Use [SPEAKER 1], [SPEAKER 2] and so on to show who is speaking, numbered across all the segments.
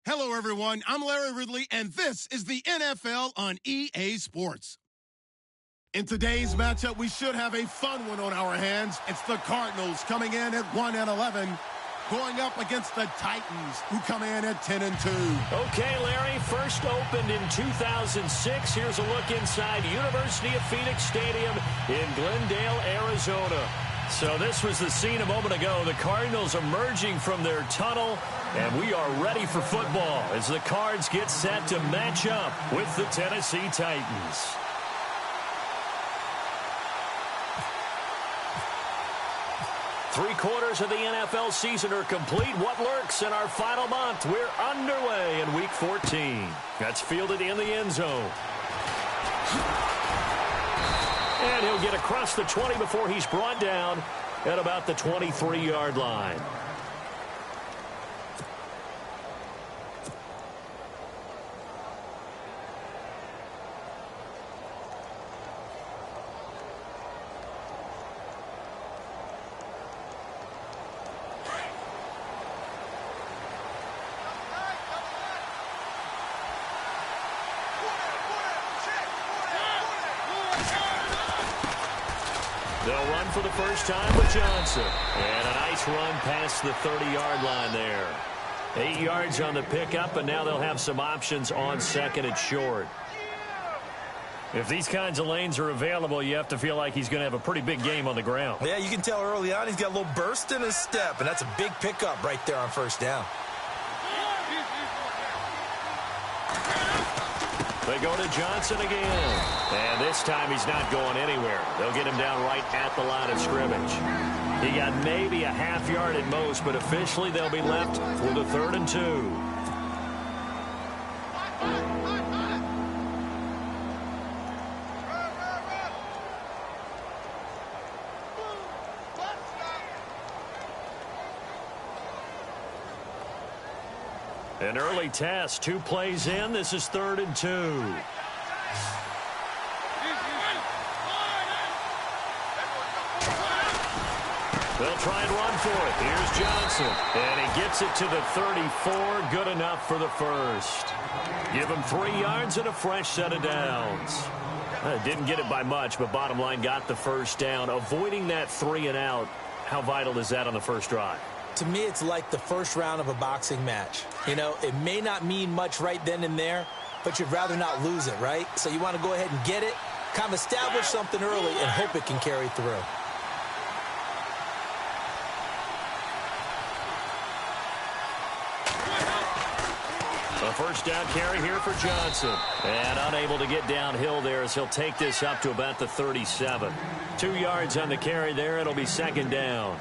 [SPEAKER 1] Hello, everyone. I'm Larry Ridley, and this is the NFL on EA Sports. In today's matchup, we should have a fun one on our hands. It's the Cardinals coming in at 1-11, going up against the Titans, who come in at 10-2.
[SPEAKER 2] Okay, Larry, first opened in 2006. Here's a look inside University of Phoenix Stadium in Glendale, Arizona. So this was the scene a moment ago. The Cardinals emerging from their tunnel, and we are ready for football as the Cards get set to match up with the Tennessee Titans. Three-quarters of the NFL season are complete. What lurks in our final month? We're underway in Week 14. That's fielded in the end zone. And he'll get across the 20 before he's brought down at about the 23-yard line. They'll run for the first time with Johnson. And a nice run past the 30-yard line there. 8 yards on the pickup, and now they'll have some options on second and short. If these kinds of lanes are available, you have to feel like he's going to have a pretty big game on the ground.
[SPEAKER 3] Yeah, you can tell early on he's got a little burst in his step, and that's a big pickup right there on first down.
[SPEAKER 2] They go to Johnson again. And this time he's not going anywhere. They'll get him down right at the line of scrimmage. He got maybe a half yard at most, but officially they'll be left for the 3rd and 2. An early test, 2 plays in. This is 3rd and 2. They'll try and run for it. Here's Johnson. And he gets it to the 34. Good enough for the first. Give him 3 yards and a fresh set of downs. Didn't get it by much, but bottom line got the first down. Avoiding that 3 and out. How vital is that on the first drive?
[SPEAKER 3] To me, it's like the first round of a boxing match. You know, it may not mean much right then and there, but you'd rather not lose it, right? So you want to go ahead and get it, kind of establish something early, and hope it can carry through.
[SPEAKER 2] A first down carry here for Johnson. And unable to get downhill there as he'll take this up to about the 37. 2 yards on the carry there. It'll be second down.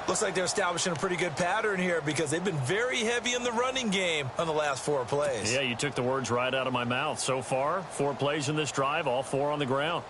[SPEAKER 3] Looks like they're establishing a pretty good pattern here because they've been very heavy in the running game on the last 4 plays.
[SPEAKER 2] Yeah, you took the words right out of my mouth. So far, 4 plays in this drive, all 4 on the ground.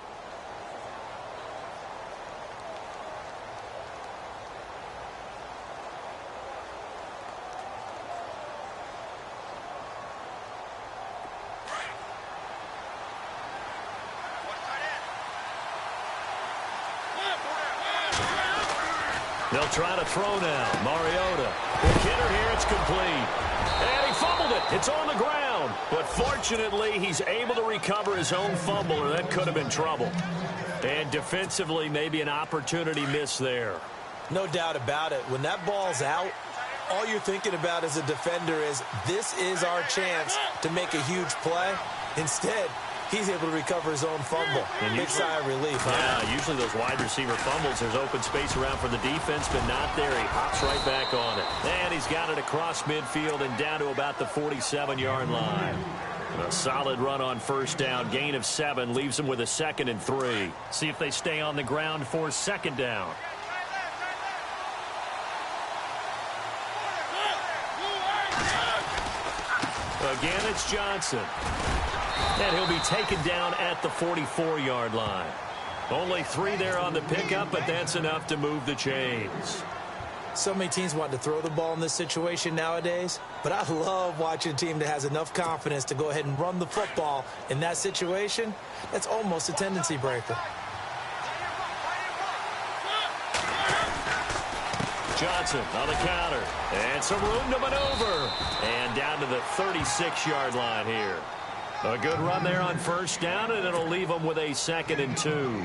[SPEAKER 2] They'll try to throw now. Mariota. The hitter here, it's complete. And he fumbled it. It's on the ground. But fortunately, he's able to recover his own fumble, or that could have been trouble. And defensively, maybe an opportunity missed there.
[SPEAKER 3] No doubt about it. When that ball's out, all you're thinking about as a defender is, this is our chance to make a huge play. Instead, he's able to recover his own fumble. And big sigh of relief.
[SPEAKER 2] Yeah, usually those wide receiver fumbles, there's open space around for the defense, but not there. He hops right back on it. And he's got it across midfield and down to about the 47-yard line. A solid run on first down. Gain of 7 leaves him with a 2nd and 3. See if they stay on the ground for second down. Again, it's Johnson. And he'll be taken down at the 44-yard line. Only 3 there on the pickup, but that's enough to move the chains.
[SPEAKER 3] So many teams want to throw the ball in this situation nowadays, but I love watching a team that has enough confidence to go ahead and run the football in that situation. That's almost a tendency breaker.
[SPEAKER 2] Johnson on the counter. And some room to maneuver. And down to the 36-yard line here. A good run there on first down, and it'll leave them with a 2nd and 2.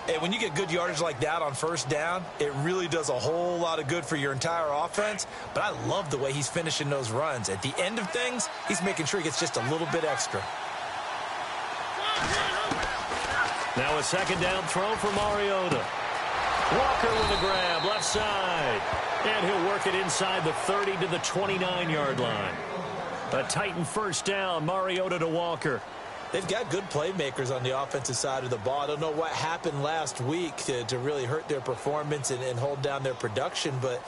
[SPEAKER 3] Hey, when you get good yardage like that on first down, it really does a whole lot of good for your entire offense. But I love the way he's finishing those runs. At the end of things, he's making sure he gets just a little bit extra.
[SPEAKER 2] Now a 2nd down throw for Mariota. Walker with a grab, left side. And he'll work it inside the 30 to the 29-yard line. A Titan first down, Mariota to Walker.
[SPEAKER 3] They've got good playmakers on the offensive side of the ball. I don't know what happened last week to really hurt their performance and hold down their production, but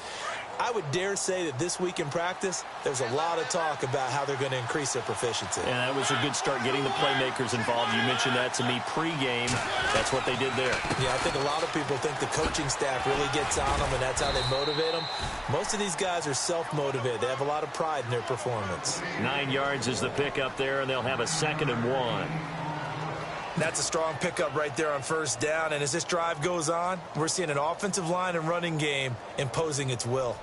[SPEAKER 3] I would dare say that this week in practice, there's a lot of talk about how they're going to increase their proficiency.
[SPEAKER 2] And that was a good start getting the playmakers involved. You mentioned that to me pregame. That's what they did there.
[SPEAKER 3] Yeah, I think a lot of people think the coaching staff really gets on them, and that's how they motivate them. Most of these guys are self-motivated. They have a lot of pride in their performance.
[SPEAKER 2] 9 yards is the pickup there, and they'll have a 2nd and 1.
[SPEAKER 3] That's a strong pickup right there on first down, and as this drive goes on, we're seeing an offensive line and running game imposing its will.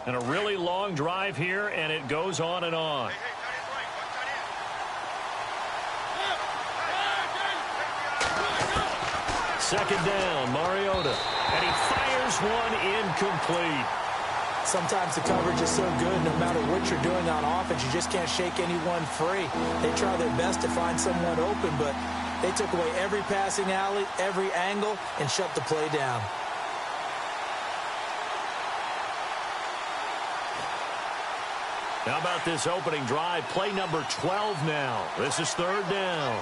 [SPEAKER 2] And a really long drive here, and it goes on and on. Second down, Mariota. And he fires one incomplete.
[SPEAKER 3] Sometimes the coverage is so good, no matter what you're doing on offense, you just can't shake anyone free. They try their best to find someone open, but they took away every passing alley, every angle, and shut the play down.
[SPEAKER 2] How about this opening drive? Play number 12 now. This is 3rd down.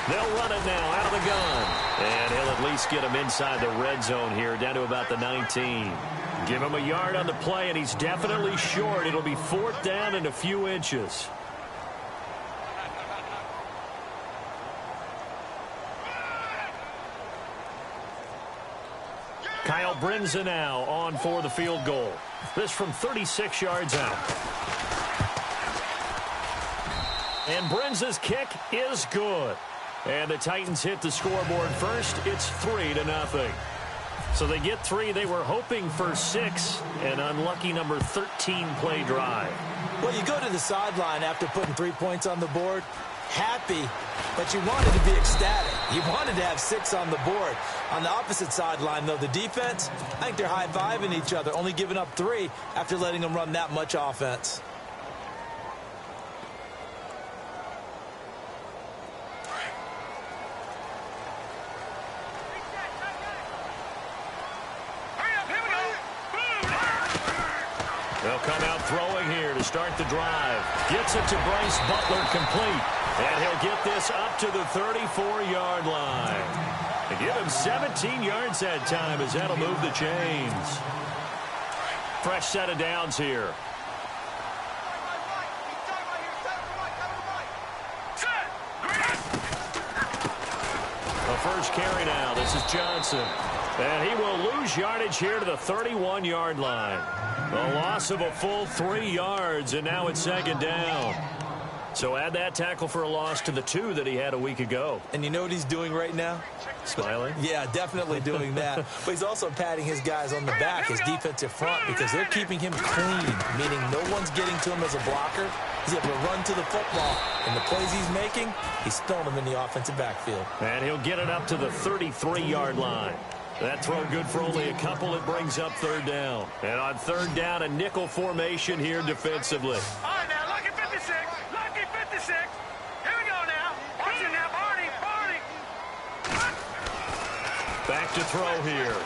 [SPEAKER 2] They'll run it now out of the gun. And he'll at least get him inside the red zone here, down to about the 19. Give him a yard on the play, and he's definitely short. It'll be 4th down and a few inches. Kyle Brinza now on for the field goal. This from 36 yards out. And Brinza's kick is good. And the Titans hit the scoreboard first. It's 3-0. So they get 3. They were hoping for 6. An unlucky number 13 play drive.
[SPEAKER 3] Well, you go to the sideline after putting 3 points on the board, happy, but you wanted to be ecstatic. You wanted to have 6 on the board. On the opposite sideline, though, the defense, I think they're high-fiving each other, only giving up 3 after letting them run that much offense.
[SPEAKER 2] They'll come out throwing here to start the drive. Gets it to Bryce Butler, complete. And he'll get this up to the 34-yard line. And give him 17 yards that time as that'll move the chains. Fresh set of downs here. The first carry now. This is Johnson. And he will lose yardage here to the 31-yard line. A loss of a full 3 yards, and now it's 2nd down. So add that tackle for a loss to the 2 that he had a week ago.
[SPEAKER 3] And you know what he's doing right now?
[SPEAKER 2] Smiling?
[SPEAKER 3] Yeah, definitely doing that. But he's also patting his guys on the back, his defensive front, because they're keeping him clean, meaning no one's getting to him as a blocker. He's able to run to the football. And the plays he's making, he's throwing them in the offensive backfield.
[SPEAKER 2] And he'll get it up to the 33-yard line. That throw good for only a couple. It brings up 3rd down. And on 3rd down, a nickel formation here defensively.
[SPEAKER 4] All right, now, lucky 56. Lucky 56. Here we go now. Watch it now, Barney. Barney.
[SPEAKER 2] Back to throw here.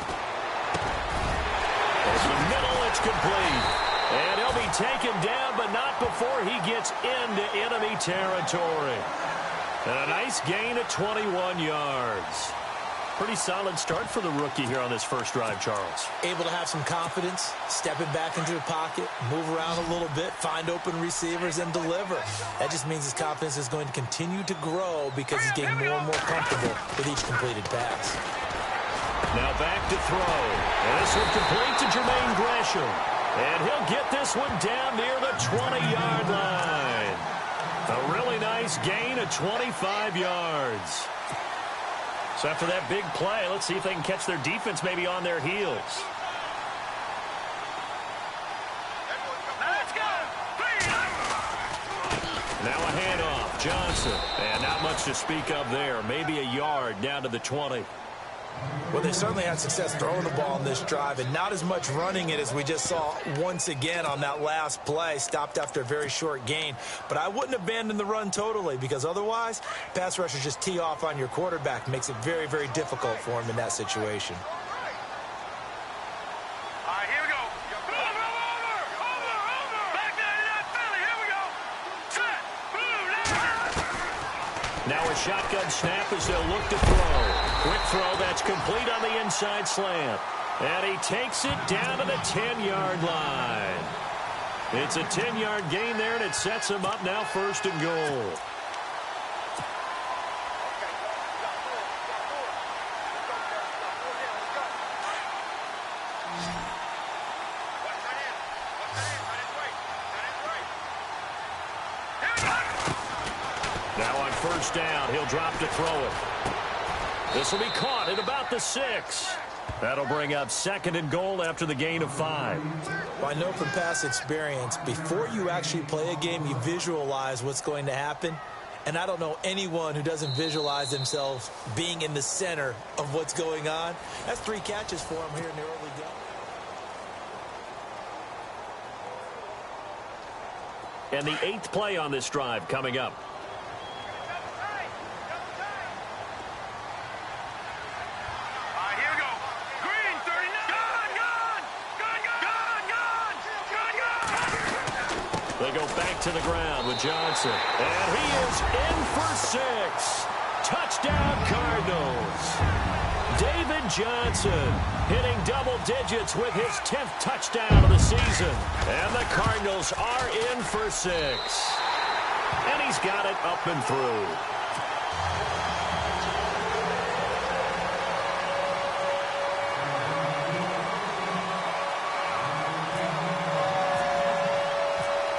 [SPEAKER 2] Over the middle, it's complete. And he'll be taken down, but not before he gets into enemy territory. And a nice gain of 21 yards. Pretty solid start for the rookie here on this first drive, Charles.
[SPEAKER 3] Able to have some confidence, stepping back into the pocket, move around a little bit, find open receivers, and deliver. That just means his confidence is going to continue to grow because he's getting more and more comfortable with each completed pass.
[SPEAKER 2] Now back to throw. And this one complete to Jermaine Gresham. And he'll get this one down near the 20-yard line. A really nice gain of 25 yards. So after that big play, let's see if they can catch their defense maybe on their heels.
[SPEAKER 4] Let's go.
[SPEAKER 2] Now a handoff. Johnson. And not much to speak of there. Maybe a yard down to the 20.
[SPEAKER 3] Well, they certainly had success throwing the ball on this drive and not as much running it as we just saw once again on that last play. Stopped after a very short gain. But I wouldn't abandon the run totally because otherwise, pass rushers just tee off on your quarterback. Makes it very, very difficult for him in that situation.
[SPEAKER 4] All right, here we go. Over. Back down to that Philly. Here we go. Set. Boom.
[SPEAKER 2] Now a shotgun snap as they'll look to throw. Quick throw that's complete on the inside slant. And he takes it down to the 10-yard line. It's a 10-yard gain there, and it sets him up now 1st and goal. Now on 1st down, he'll drop to throw it. This will be caught at about the 6. That'll bring up 2nd and goal after the gain of 5.
[SPEAKER 3] Well, I know from past experience, before you actually play a game, you visualize what's going to happen. And I don't know anyone who doesn't visualize themselves being in the center of what's going on. That's 3 catches for him here in the early go.
[SPEAKER 2] And the 8th play on this drive coming up. They go back to the ground with Johnson. And he is in for 6. Touchdown, Cardinals. David Johnson hitting double digits with his 10th touchdown of the season. And the Cardinals are in for 6. And he's got it up and through.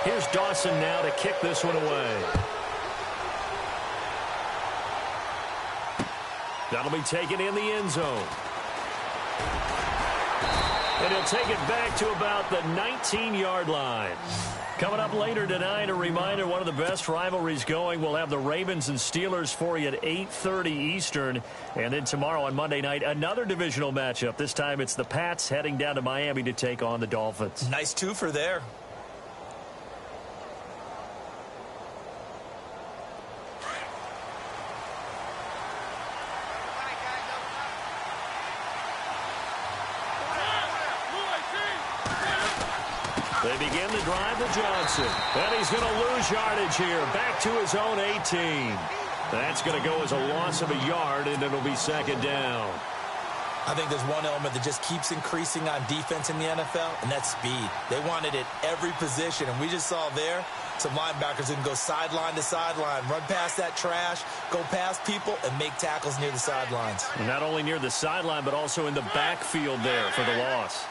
[SPEAKER 2] Here's Dawson now to kick this one away. That'll be taken in the end zone. And he'll take it back to about the 19-yard line. Coming up later tonight, a reminder, one of the best rivalries going. We'll have the Ravens and Steelers for you at 8:30 Eastern. And then tomorrow on Monday night, another divisional matchup. This time it's the Pats heading down to Miami to take on the Dolphins.
[SPEAKER 3] Nice twofer there.
[SPEAKER 2] They begin the drive with Johnson. And he's going to lose yardage here. Back to his own 18. That's going to go as a loss of a yard, and it'll be 2nd down.
[SPEAKER 3] I think there's one element that just keeps increasing on defense in the NFL, and that's speed. They want it at every position, and we just saw there some linebackers who can go sideline to sideline, run past that trash, go past people, and make tackles near the sidelines.
[SPEAKER 2] And not only near the sideline, but also in the backfield there for the loss.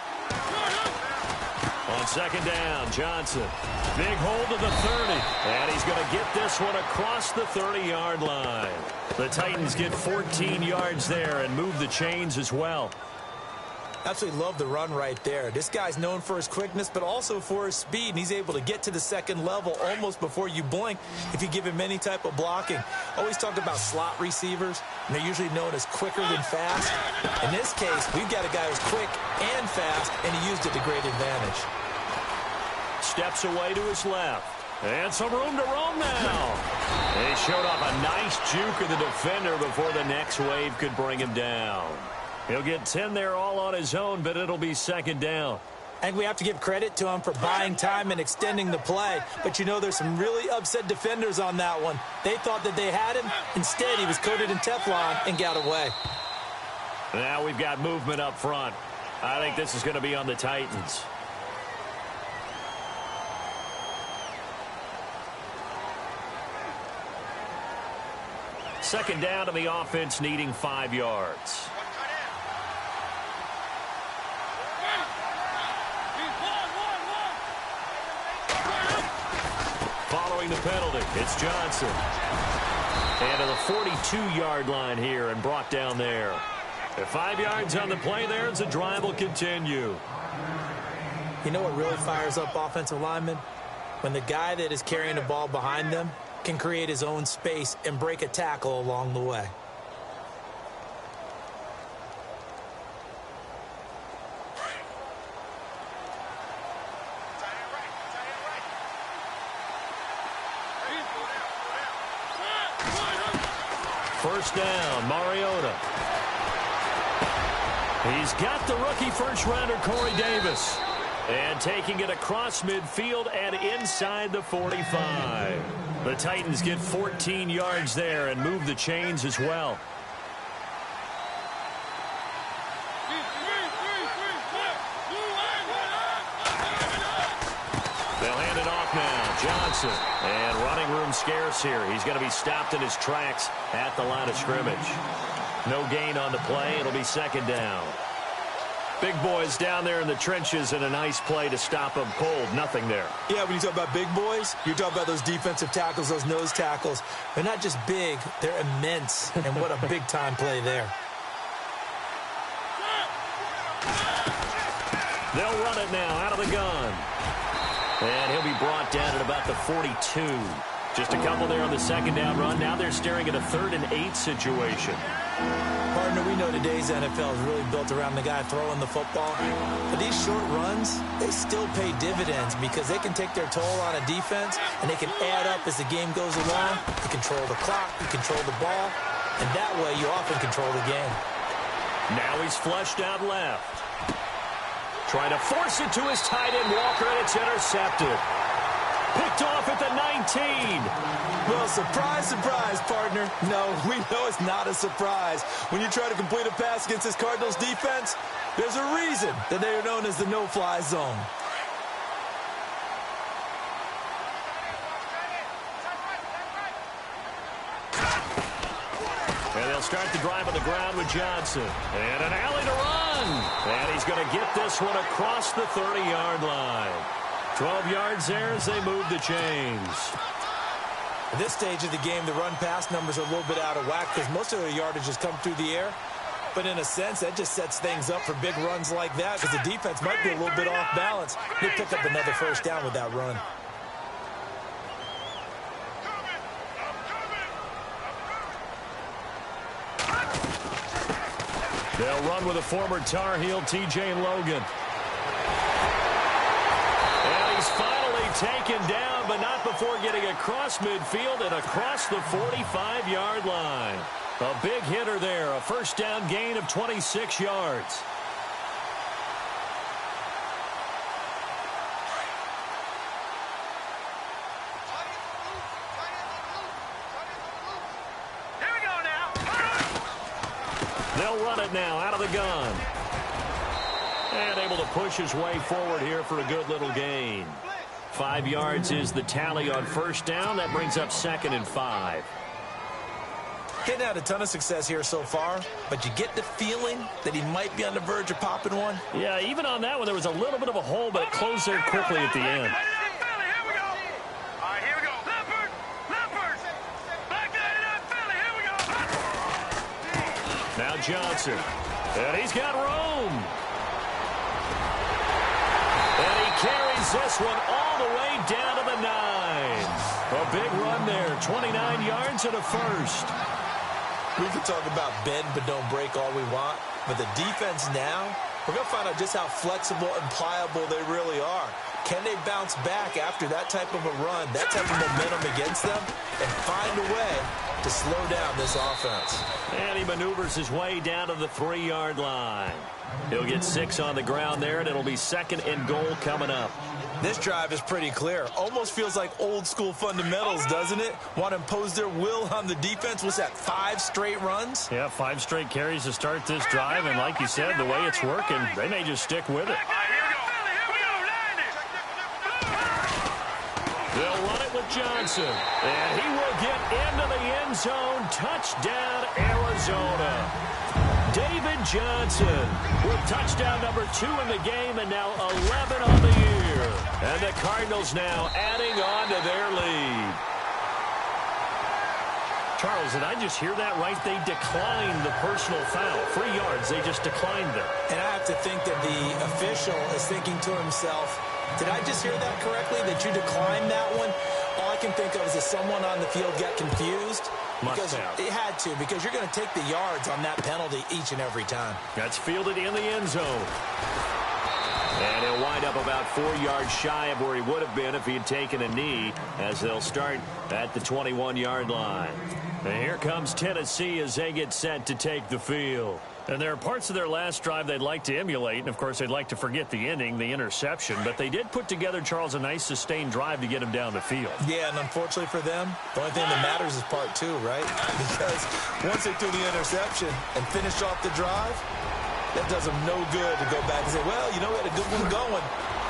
[SPEAKER 2] On 2nd down, Johnson. Big hold of the 30. And he's going to get this one across the 30-yard line. The Titans get 14 yards there and move the chains as well.
[SPEAKER 3] Absolutely love the run right there. This guy's known for his quickness, but also for his speed. And he's able to get to the 2nd level almost before you blink if you give him any type of blocking. Always talked about slot receivers, and they're usually known as quicker than fast. In this case, we've got a guy who's quick and fast, and he used it to great advantage.
[SPEAKER 2] Steps away to his left. And some room to roam now. He showed off a nice juke of the defender before the next wave could bring him down. He'll get 10 there all on his own, but it'll be 2nd down.
[SPEAKER 3] And we have to give credit to him for buying time and extending the play. But, you know, there's some really upset defenders on that one. They thought that they had him. Instead, he was coated in Teflon and got away.
[SPEAKER 2] Now we've got movement up front. I think this is going to be on the Titans. Second down to the offense, needing 5 yards. the penalty. It's Johnson. And to the 42-yard line here and brought down there. At 5 yards on the play there as the drive will continue.
[SPEAKER 3] You know what really fires up offensive linemen? When the guy that is carrying the ball behind them can create his own space and break a tackle along the way.
[SPEAKER 2] First down, Mariota. He's got the rookie first-rounder, Corey Davis. And taking it across midfield and inside the 45. The Titans get 14 yards there and move the chains as well. They'll hand it off now. Johnson. And running room scarce here. He's going to be stopped in his tracks at the line of scrimmage. No gain on the play. It'll be second down. Big boys down there in the trenches and a nice play to stop them cold. Nothing there.
[SPEAKER 3] Yeah, when you talk about big boys, you're talking about those defensive tackles, those nose tackles. They're not just big, they're immense. And what a big-time play there.
[SPEAKER 2] They'll run it now out of the gun. And he'll be brought down at about the 42. Just a couple there on the second down run. Now they're staring at a 3rd and 8 situation.
[SPEAKER 3] Partner, we know today's NFL is really built around the guy throwing the football. But these short runs, they still pay dividends because they can take their toll on a defense and they can add up as the game goes along. You control the clock, you control the ball, and that way you often control the game.
[SPEAKER 2] Now he's flushed out left. Trying to force it to his tight end, Walker, and it's intercepted. Picked off at the 19.
[SPEAKER 3] Well, surprise, surprise, partner. No, we know it's not a surprise. When you try to complete a pass against this Cardinals defense, there's a reason that they are known as the no-fly zone.
[SPEAKER 2] And they'll start the drive on the ground with Johnson. And an alley to run. And he's going to get this one across the 30-yard line. 12 yards there as they move the chains.
[SPEAKER 3] At this stage of the game, the run-pass numbers are a little bit out of whack because most of their yardage has come through the air. But in a sense, that just sets things up for big runs like that because the defense might be a little bit off balance. They pick up another first down with that run.
[SPEAKER 2] They'll run with a former Tar Heel, T.J. Logan. And he's finally taken down, but not before getting across midfield and across the 45-yard line. A big hitter there, a first down gain of 26 yards. They'll run it now out of the gun. And able to push his way forward here for a good little gain. 5 yards is the tally on first down. That brings up 2nd and 5.
[SPEAKER 3] Getting had a ton of success here so far, but you get the feeling that he might be on the verge of popping one.
[SPEAKER 2] Yeah, even on that one, there was a little bit of a hole, but it closed there quickly at the end. Now Johnson. And he's got room. And he carries this one all the way down to the 9. A big run there. 29 yards and a first.
[SPEAKER 3] We can talk about bend but don't break all we want. But the defense now, we're going to find out just how flexible and pliable they really are. Can they bounce back after that type of a run, that type of momentum against them, and find a way to slow down this offense?
[SPEAKER 2] And he maneuvers his way down to the 3-yard line. He'll get 6 on the ground there, and it'll be 2nd and goal coming up.
[SPEAKER 3] This drive is pretty clear. Almost feels like old-school fundamentals, doesn't it? Want to impose their will on the defense. What's that, 5 straight runs?
[SPEAKER 2] Yeah, 5 straight carries to start this drive, and like you said, the way it's working, they may just stick with it. They'll run it with Johnson, and he will get into the end zone. Touchdown, Arizona. David Johnson with touchdown number 2 in the game, and now 11 on the year. And the Cardinals now adding on to their lead. Charles, did I just hear that right? They declined the personal foul. 3 yards, they just declined them.
[SPEAKER 3] And I have to think that the official is thinking to himself, did I just hear that correctly, that you declined that one? All I can think of is that someone on the field got confused. Because it had to, because you're going to take the yards on that penalty each and every time.
[SPEAKER 2] That's fielded in the end zone. And he'll wind up about 4 yards shy of where he would have been if he had taken a knee, as they'll start at the 21-yard line. And here comes Tennessee as they get set to take the field. And there are parts of their last drive they'd like to emulate, and, of course, they'd like to forget the ending, the interception. But they did put together, Charles, a nice sustained drive to get him down the field.
[SPEAKER 3] Yeah, and unfortunately for them, the only thing that matters is part 2, right? Because once they threw the interception and finished off the drive, that does them no good to go back and say, well, you know, we had a good one going.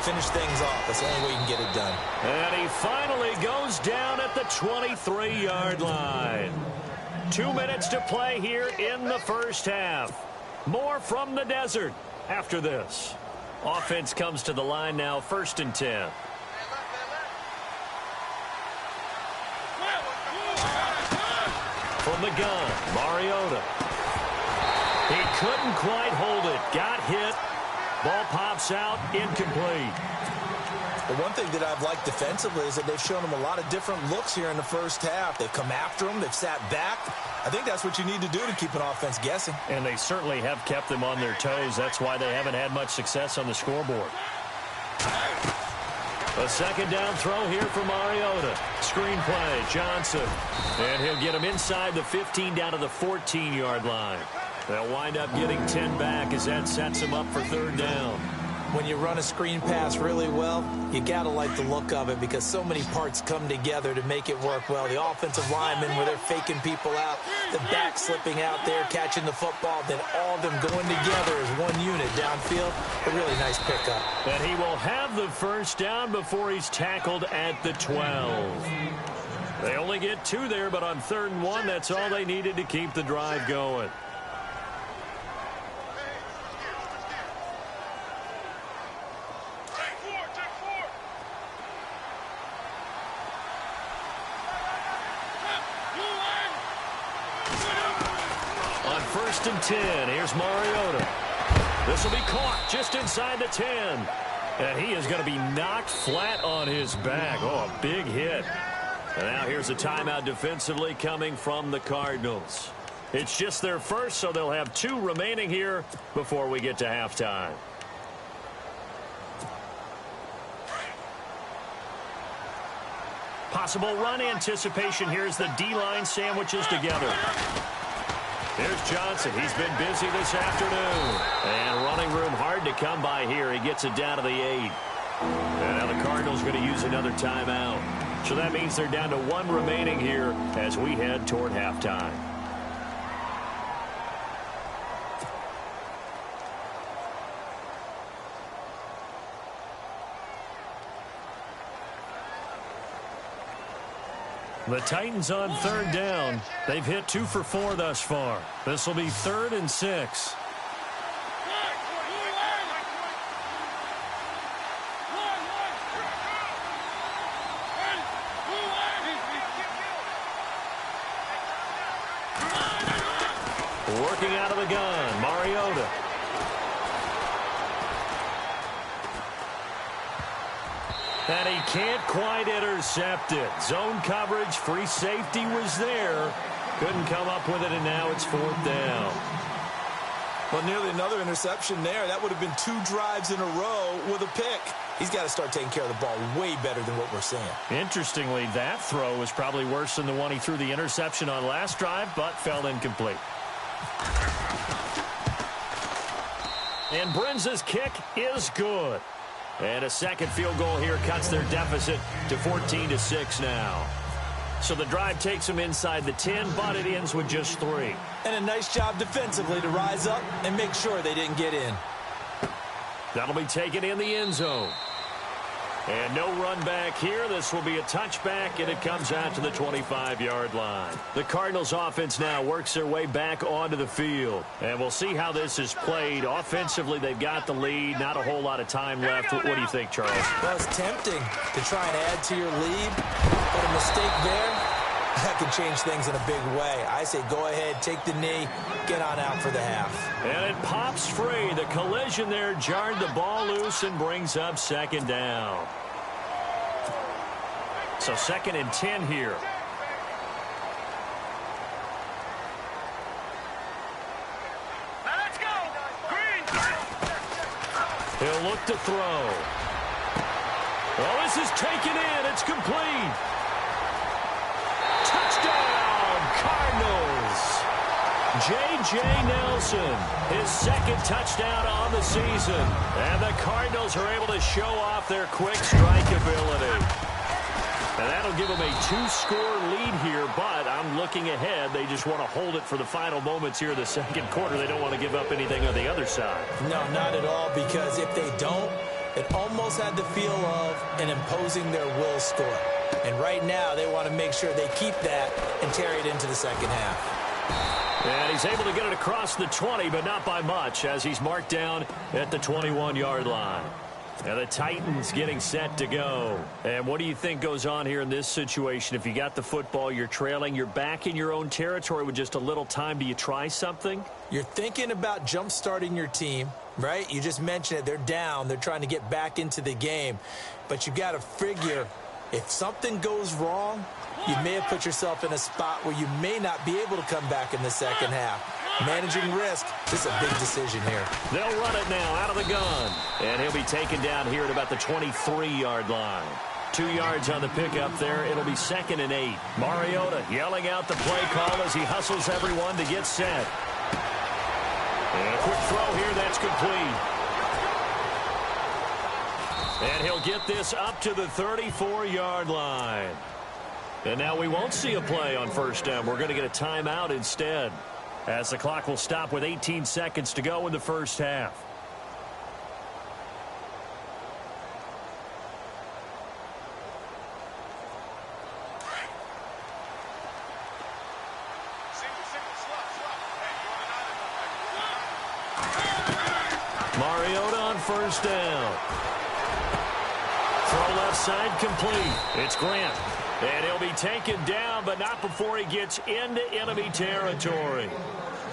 [SPEAKER 3] Finish things off. That's the only way you can get it done.
[SPEAKER 2] And he finally goes down at the 23-yard line. 2 minutes to play here in the first half. More from the desert after this. Offense comes to the line now, 1st and 10. From the gun, Mariota. He couldn't quite hold it. Got hit. Ball pops out, incomplete.
[SPEAKER 3] The one thing that I've liked defensively is that they've shown him a lot of different looks here in the first half. They've come after him. They've sat back. I think that's what you need to do to keep an offense guessing.
[SPEAKER 2] And they certainly have kept them on their toes. That's why they haven't had much success on the scoreboard. A 2nd down throw here for Mariota. Screen play, Johnson. And he'll get him inside the 15 down to the 14-yard line. They'll wind up getting 10 back as that sets them up for 3rd down.
[SPEAKER 3] When you run a screen pass really well, you got to like the look of it because so many parts come together to make it work well. The offensive linemen where they're faking people out, the back slipping out there, catching the football, then all of them going together as one unit downfield. A really nice pickup.
[SPEAKER 2] And he will have the 1st down before he's tackled at the 12. They only get 2 there, but on 3rd and 1, that's all they needed to keep the drive going. On 1st and 10, here's Mariota. This will be caught just inside the 10. And he is going to be knocked flat on his back. Oh, a big hit. And now here's a timeout defensively coming from the Cardinals. It's just their first, so they'll have 2 remaining here before we get to halftime. Possible run anticipation here as the D-line sandwiches together. Here's Johnson. He's been busy this afternoon. And running room hard to come by here. He gets it down to the 8. And now the Cardinals going to use another timeout. So that means they're down to 1 remaining here as we head toward halftime. The Titans on 3rd down. They've hit 2 for 4 thus far. This will be 3rd and 6. Working out of the gun, Mariota. And he can't quite intercept it. Zone coverage, free safety was there. Couldn't come up with it, and now it's 4th down.
[SPEAKER 3] Well, nearly another interception there. That would have been 2 drives in a row with a pick. He's got to start taking care of the ball way better than what we're seeing. Interestingly, that throw was probably worse than the one he threw the interception on last drive, but fell incomplete. And Brinz's kick is good. And a second field goal here cuts their deficit to 14-6 now. So the drive takes them inside the 10, but it ends with just 3. And a nice job defensively to rise up and make sure they didn't get in.
[SPEAKER 2] That'll be taken in the end zone. And no run back here. This will be a touchback, and it comes out to the 25-yard line. The Cardinals offense now works their way back onto the field. And we'll see how this is played. Offensively, they've got the lead. Not a whole lot of time left. What do you think, Charles?
[SPEAKER 3] Well, it's tempting to try and add to your lead, but a mistake there, that could change things in a big way. I say go ahead, take the knee, get on out for the half.
[SPEAKER 2] And it pops free. The collision there jarred the ball loose and brings up second down. So 2nd and 10 here.
[SPEAKER 4] Now let's go. Green.
[SPEAKER 2] He'll look to throw. Oh, this is taken in. It's complete. Touchdown, Cardinals. J.J. Nelson, his 2nd touchdown on the season. And the Cardinals are able to show off their quick strike ability. And that'll give them a 2-score lead here, but I'm looking ahead. They just want to hold it for the final moments here in the 2nd quarter. They don't want to give up anything on the other side.
[SPEAKER 3] No, not at all, because if they don't, it almost had the feel of an imposing their will score. And right now, they want to make sure they keep that and carry it into the 2nd half.
[SPEAKER 2] And he's able to get it across the 20, but not by much, as he's marked down at the 21-yard line. And the Titans getting set to go. And what do you think goes on here in this situation? If you got the football, you're trailing, you're back in your own territory with just a little time. Do you try something?
[SPEAKER 3] You're thinking about jump-starting your team, right? You just mentioned it. They're down. They're trying to get back into the game. But you got to figure, if something goes wrong, you may have put yourself in a spot where you may not be able to come back in the 2nd half. Managing risk, this is a big decision here.
[SPEAKER 2] They'll run it now out of the gun. And he'll be taken down here at about the 23-yard line. 2 yards on the pickup there. It'll be 2nd and 8. Mariota yelling out the play call as he hustles everyone to get set. And a quick throw here. That's complete. And he'll get this up to the 34-yard line. And now we won't see a play on 1st down. We're going to get a timeout instead, as the clock will stop with 18 seconds to go in the 1st half. Mariota on 1st down. Throw left side complete. It's Grant. And he'll be taken down, but not before he gets into enemy territory.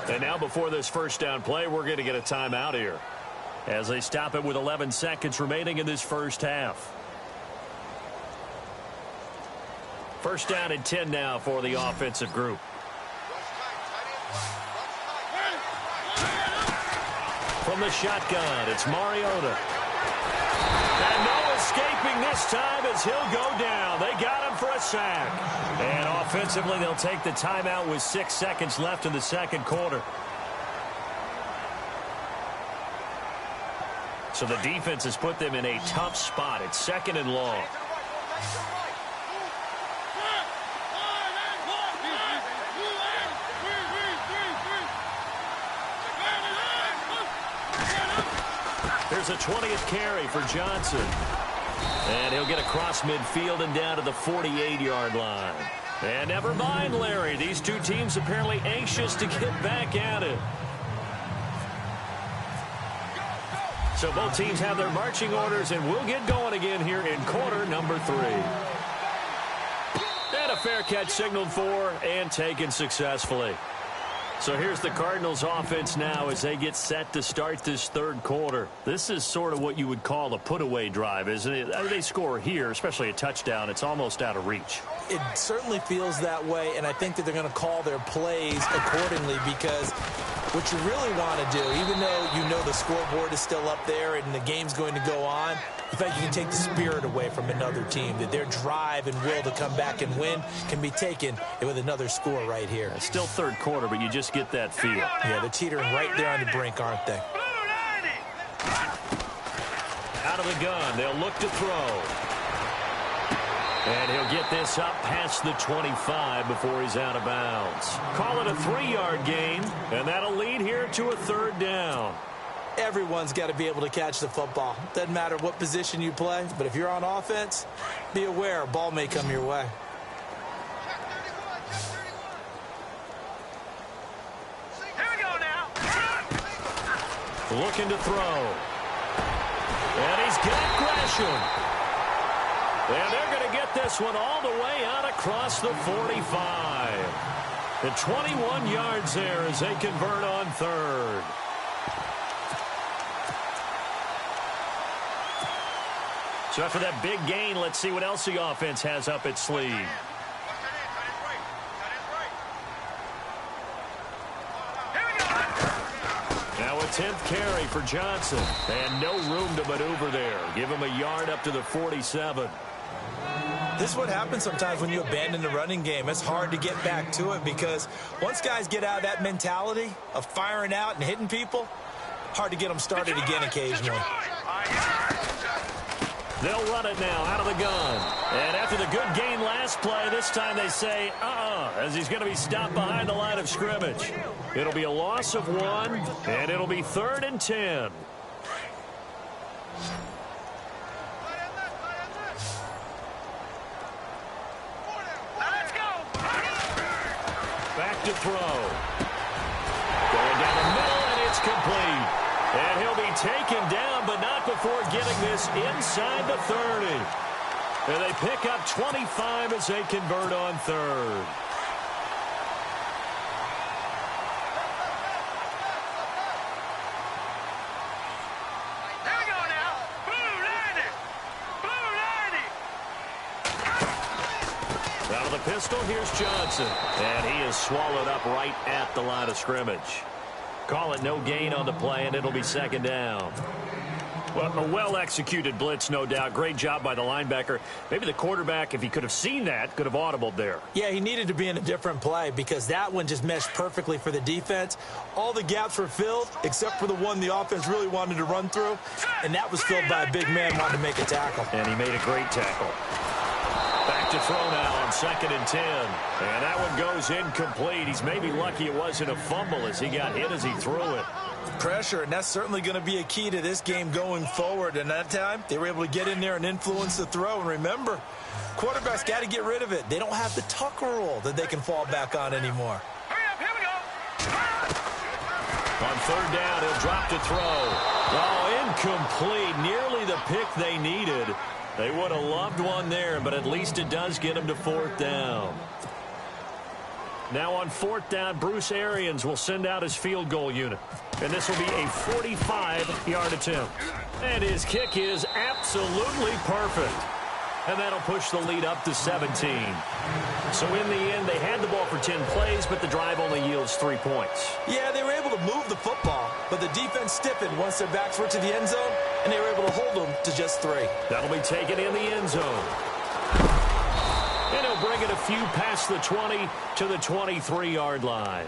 [SPEAKER 2] And now before this 1st down play, we're going to get a timeout here, as they stop it with 11 seconds remaining in this 1st half. 1st down and 10 now for the offensive group. From the shotgun, it's Mariota. And no escaping this time as he'll go down. They got him for a sack. And offensively, they'll take the timeout with 6 seconds left in the 2nd quarter. So the defense has put them in a tough spot. It's 2nd and long. Here's a 20th carry for Johnson. And he'll get across midfield and down to the 48-yard line. And never mind, Larry. These two teams apparently anxious to get back at it. So both teams have their marching orders, and we'll get going again here in quarter number 3. And a fair catch signaled for and taken successfully. So here's the Cardinals offense now as they get set to start this 3rd quarter. This is sort of what you would call a put-away drive, isn't it? They score here, especially a touchdown. It's almost out of reach.
[SPEAKER 3] It certainly feels that way, and I think that they're going to call their plays accordingly, because what you really want to do, even though you know the scoreboard is still up there and the game's going to go on, the fact you can take the spirit away from another team, that their drive and will to come back and win can be taken with another score right here.
[SPEAKER 2] It's still 3rd quarter, but you just get that feel.
[SPEAKER 3] Yeah, they're teetering right there on the brink, aren't they?
[SPEAKER 2] Out of the gun, they'll look to throw. And he'll get this up past the 25 before he's out of bounds. Call it a 3-yard gain, and that'll lead here to a 3rd down.
[SPEAKER 3] Everyone's got to be able to catch the football. Doesn't matter what position you play, but if you're on offense, be aware a ball may come your way.
[SPEAKER 4] Here we go now.
[SPEAKER 2] Looking to throw. And he's got Gresham. And they're going to get this one all the way out across the 45. The 21 yards there as they convert on third. So after that big gain, let's see what else the offense has up its sleeve. Now a 10th carry for Johnson. And no room to maneuver there. Give him a yard up to the 47.
[SPEAKER 3] This is what happens sometimes when you abandon the running game. It's hard to get back to it because once guys get out of that mentality of firing out and hitting people, hard to get them started again occasionally.
[SPEAKER 2] They'll run it now out of the gun. And after the good gain last play, this time they say, as he's going to be stopped behind the line of scrimmage. It'll be a loss of 1, and it'll be 3rd and 10. Back to throw. Going down the middle, and it's complete. And he'll be taken down, but not before getting this inside the 30. And they pick up 25 as they convert on third.
[SPEAKER 4] Here we go now. Blue 90. Blue 90.
[SPEAKER 2] Out of the pistol, here's Johnson. And he is swallowed up right at the line of scrimmage. Call it no gain on the play, and it'll be 2nd down. Well, a well-executed blitz, no doubt. Great job by the linebacker. Maybe the quarterback, if he could have seen that, could have audibled there.
[SPEAKER 3] Yeah, he needed to be in a different play because that one just meshed perfectly for the defense. All the gaps were filled except for the one the offense really wanted to run through, and that was filled by a big man wanting to make a tackle.
[SPEAKER 2] And he made a great tackle. Back to throw now on 2nd and 10. And that one goes incomplete. He's maybe lucky it wasn't a fumble as he got hit as he threw it.
[SPEAKER 3] Pressure, and that's certainly going to be a key to this game going forward. And that time, they were able to get in there and influence the throw. And remember, quarterbacks got to get rid of it. They don't have the Tucker rule that they can fall back on anymore.
[SPEAKER 4] Hurry up, here we go.
[SPEAKER 2] On 3rd down, he'll drop to throw. Oh, incomplete. Nearly the pick they needed. They would have loved one there, but at least it does get them to 4th down. Now on 4th down, Bruce Arians will send out his field goal unit. And this will be a 45-yard attempt. And his kick is absolutely perfect. And that'll push the lead up to 17. So in the end, they had the ball for 10 plays, but the drive only yields 3 points.
[SPEAKER 3] Yeah, they were able to move the football, but the defense stiffened once their backs were to the end zone, and they were able to hold them to just 3.
[SPEAKER 2] That'll be taken in the end zone. And he'll bring it a few past the 20 to the 23-yard line.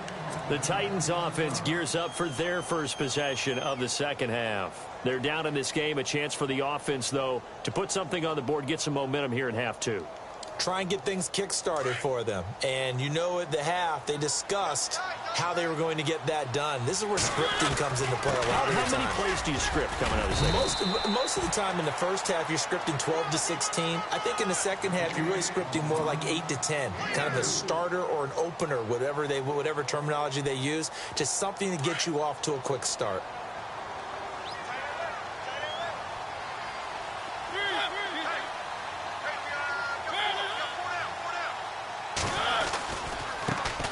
[SPEAKER 2] The Titans offense gears up for their first possession of the 2nd half. They're down in this game. A chance for the offense, though, to put something on the board, get some momentum here in half 2.
[SPEAKER 3] Try and get things kick-started for them. And you know at the half, they discussed how they were going to get that done. This is where scripting comes into play a lot of the time.
[SPEAKER 2] How many plays do you script coming out of the second?
[SPEAKER 3] Most of the time in the first half, you're scripting 12 to 16. I think in the second half, you're really scripting more like 8 to 10. Kind of a starter or an opener, whatever terminology they use. Just something to get you off to a quick start.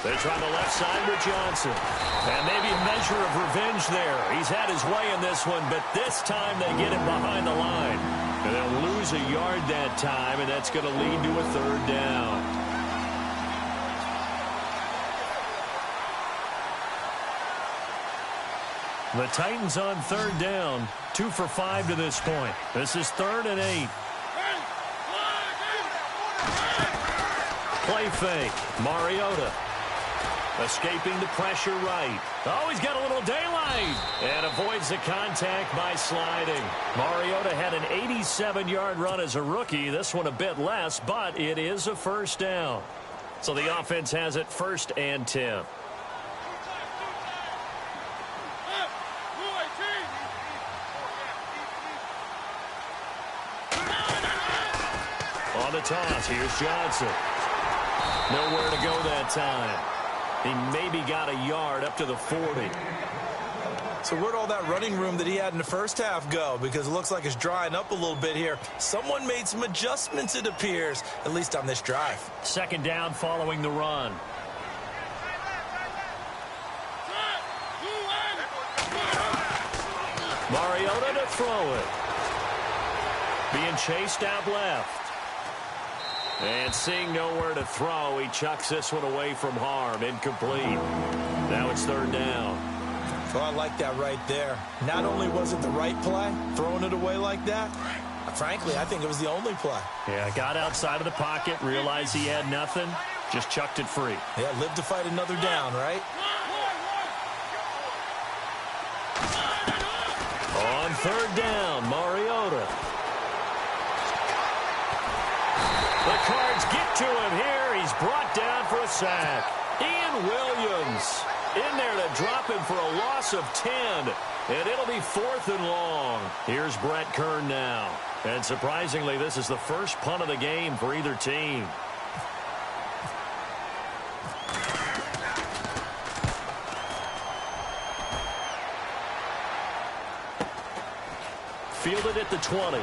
[SPEAKER 2] They try the left side with Johnson. And maybe a measure of revenge there. He's had his way in this one, but this time they get him behind the line. And they'll lose a yard that time, and that's going to lead to a 3rd down. The Titans on 3rd down, 2 for 5 to this point. This is 3rd and 8. Play fake. Mariota. Escaping the pressure right. Oh, he's got a little daylight. And avoids the contact by sliding. Mariota had an 87-yard run as a rookie. This one a bit less, but it is a 1st down. So the offense has it 1st and 10. On the toss, here's Johnson. Nowhere to go that time. He maybe got a yard up to the 40.
[SPEAKER 3] So where'd all that running room that he had in the first half go? Because it looks like it's drying up a little bit here. Someone made some adjustments, it appears, at least on this drive.
[SPEAKER 2] Second down following the run. Mariota to throw it. Being chased out left. And seeing nowhere to throw, he chucks this one away from harm. Incomplete. Now it's third down.
[SPEAKER 3] Well, I like that right there. Not only was it the right play, throwing it away like that, frankly, I think it was the only play.
[SPEAKER 2] Yeah, got outside of the pocket, realized he had nothing, just chucked it free.
[SPEAKER 3] Yeah, lived to fight another down, right?
[SPEAKER 2] On third down, Mariota. The Cards get to him here. He's brought down for a sack. Ian Williams in there to drop him for a loss of 10. And it'll be 4th and long. Here's Brett Kern now. And surprisingly, this is the first punt of the game for either team. Fielded at the 20.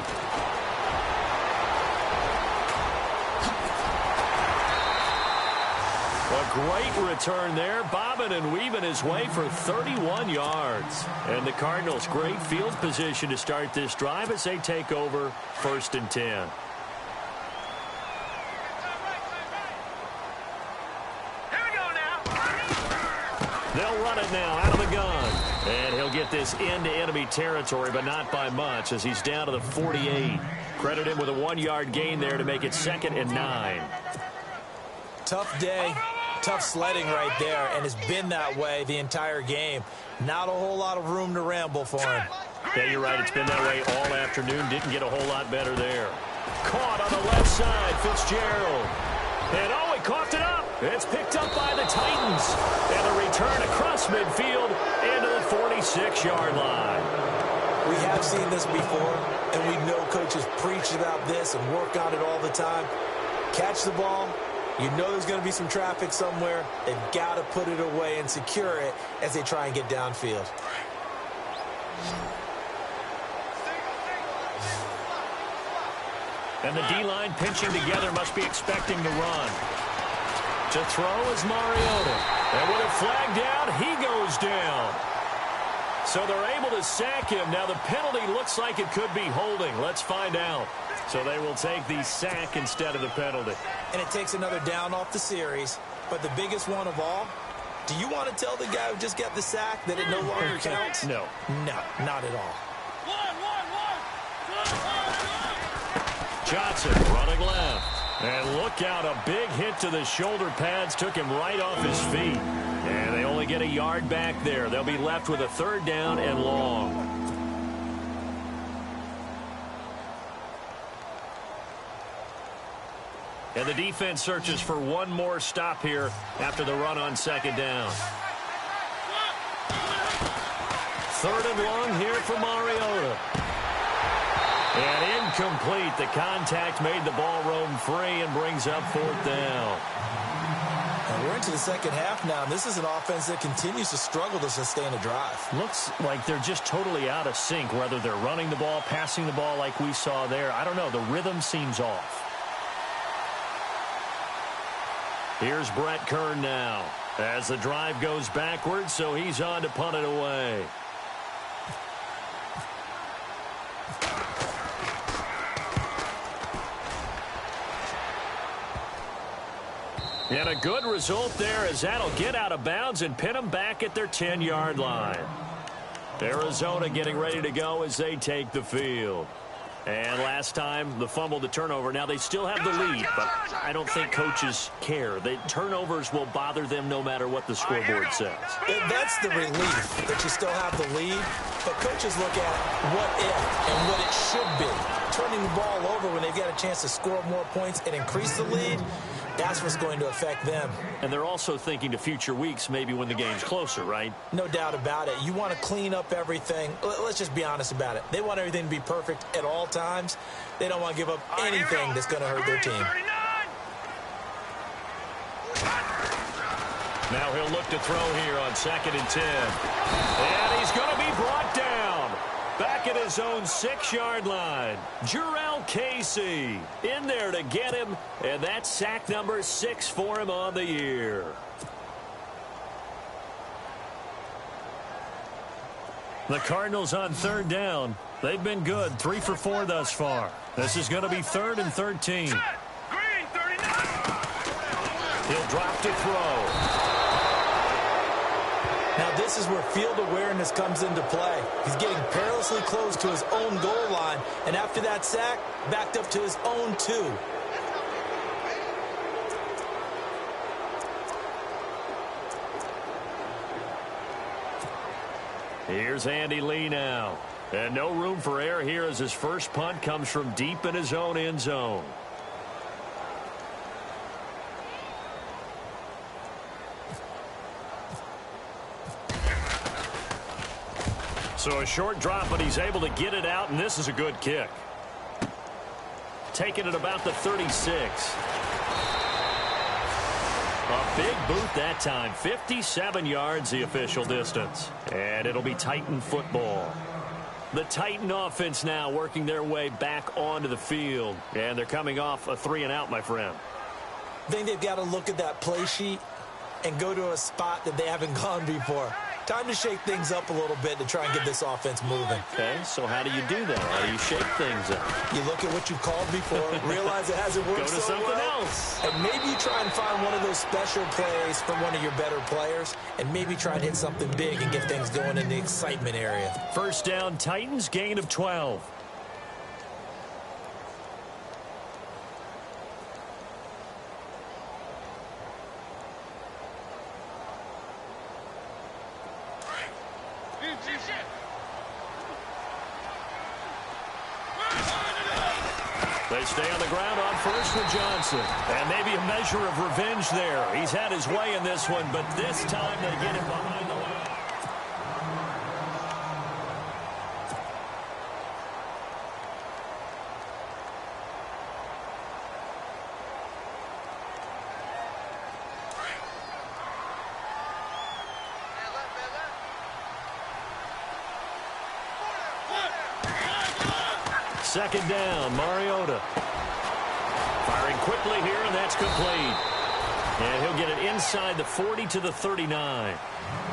[SPEAKER 2] A great return there, bobbing and weaving his way for 31 yards. And the Cardinals, great field position to start this drive as they take over 1st and 10. They'll run it now out of the gun. And he'll get this into enemy territory, but not by much as he's down to the 48. Credit him with a 1-yard gain there to make it 2nd and 9.
[SPEAKER 3] Tough day. Tough sledding right there, and it's been that way the entire game. Not a whole lot of room to ramble for him.
[SPEAKER 2] Yeah, you're right. It's been that way all afternoon. Didn't get a whole lot better there. Caught on the left side, Fitzgerald. And oh, he coughed it up. It's picked up by the Titans. And a return across midfield into the 46-yard line.
[SPEAKER 3] We have seen this before, and we know coaches preach about this and work on it all the time. Catch the ball. You know there's going to be some traffic somewhere. They've got to put it away and secure it as they try and get downfield.
[SPEAKER 2] And the D-line pinching together must be expecting the run. To throw is Mariota. And with it flagged down, he goes down. So they're able to sack him. Now the penalty looks like it could be holding. Let's find out. So they will take the sack instead of the penalty.
[SPEAKER 3] And it takes another down off the series. But the biggest one of all, do you want to tell the guy who just got the sack that it no longer counts?
[SPEAKER 2] No.
[SPEAKER 3] No, not at all.
[SPEAKER 2] Johnson running left. And look out, a big hit to the shoulder pads took him right off his feet. And they only get a yard back there. They'll be left with a 3rd down and long. And the defense searches for one more stop here after the run on 2nd down. 3rd and long here for Mariota. And incomplete. The contact made the ball roam free and brings up 4th down.
[SPEAKER 3] And we're into the second half now. This is an offense that continues to struggle to sustain a drive.
[SPEAKER 2] Looks like they're just totally out of sync, whether they're running the ball, passing the ball like we saw there. I don't know. The rhythm seems off. Here's Brett Kern now as the drive goes backwards, so he's on to punt it away. And a good result there as that'll get out of bounds and pin them back at their 10-yard line. Arizona getting ready to go as they take the field. And last time, the fumble, the turnover. Now they still have the lead, but I don't think coaches care. The turnovers will bother them no matter what the scoreboard says.
[SPEAKER 3] That's the relief that you still have the lead, but coaches look at what if and what it should be. Turning the ball over when they've got a chance to score more points and increase the lead, That's what's going to affect them.
[SPEAKER 2] And they're also thinking to future weeks, maybe when the game's closer, right?
[SPEAKER 3] No doubt about it. You want to clean up everything. Let's just be honest about it. They want everything to be perfect at all times. They don't want to give up anything that's going to hurt their team.
[SPEAKER 2] Now he'll look to throw here on 2nd and 10. And he's going to be brought down. Back at his own 6-yard line. Jarrell Casey in there to get him. And that's sack number 6 for him on the year. The Cardinals on 3rd down. They've been good. 3 for 4 thus far. This is going to be 3rd and 13.
[SPEAKER 4] Green, 39.
[SPEAKER 2] He'll drop to throw.
[SPEAKER 3] Now, this is where field awareness comes into play. He's getting perilously close to his own goal line, and after that sack, backed up to his own 2.
[SPEAKER 2] Here's Andy Lee now. And no room for error here as his first punt comes from deep in his own end zone. So a short drop, but he's able to get it out, and this is a good kick. Taking it about the 36. A big boot that time. 57 yards the official distance. And it'll be Titan football. The Titan offense now working their way back onto the field. And they're coming off a 3-and-out, my friend.
[SPEAKER 3] I think they've got to look at that play sheet and go to a spot that they haven't gone before. Time to shake things up a little bit to try and get this offense moving.
[SPEAKER 2] Okay, so how do you do that? How do you shake things up?
[SPEAKER 3] You look at what you've called before, realize it hasn't worked
[SPEAKER 2] Go to
[SPEAKER 3] so
[SPEAKER 2] something
[SPEAKER 3] well,
[SPEAKER 2] else.
[SPEAKER 3] and maybe you try and find one of those special plays from one of your better players, and maybe try and hit something big and get things going in the excitement area.
[SPEAKER 2] First down, Titans, gain of 12. They stay on the ground on first with Johnson. And maybe a measure of revenge there. He's had his way in this one, but this time they get him behind the line. Second down, Mariota. Firing quickly here, and that's complete. And he'll get it inside the 40 to the 39.